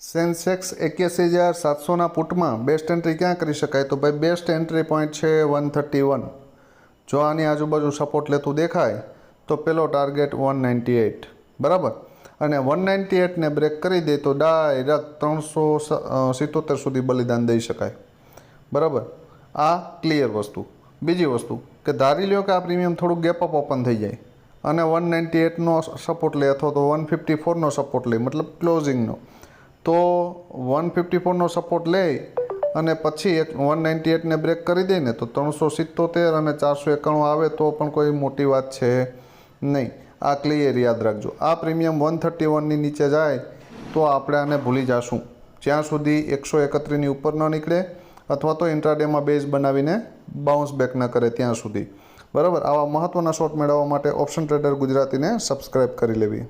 Sensex 81,700ના પુટમાં best entry ક્યાં કરી શકાય? તો ભાઈ બેસ્ટ એન્ટ્રી પોઈન્ટ છે 131. જો આની આજુબાજુ સપોર્ટ લેતું દેખાય તો પેલો ટાર્ગેટ 198, બરાબર. અને 198ને બ્રેક કરી દે તો ડાયરેક્ટ 377 સુધી બલિદાન દઈ શકાય, બરાબર. આ ક્લિયર વસ્તુ. બીજી વસ્તુ કે ધારી લ્યો કે આ પ્રીમિયમ થોડુંક ગેપ અપ ઓપન થઈ જાય અને 198નો સપોર્ટ લે અથવા તો 154નો સપોર્ટ લે, મતલબ ક્લોઝિંગનો, તો 154નો સપોર્ટ લે અને પછી 198ને બ્રેક કરી દે ને તો 377 અને 491 આવે તો પણ કોઈ મોટી વાત છે નહીં. આ ક્લિયર યાદ રાખજો. આ પ્રીમિયમ 131ની નીચે જાય તો આપણે આને ભૂલી જશું જ્યાં સુધી 131ની ઉપર ન નીકળે અથવા તો ઇન્ટ્રાડેમાં બેઝ બનાવીને બાઉન્સ બેક ન કરે ત્યાં સુધી, બરાબર. આવા મહત્ત્વના શોર્ટ મેળવવા માટે ઓપ્શન ટ્રેડર ગુજરાતીને સબસ્ક્રાઈબ કરી લેવી.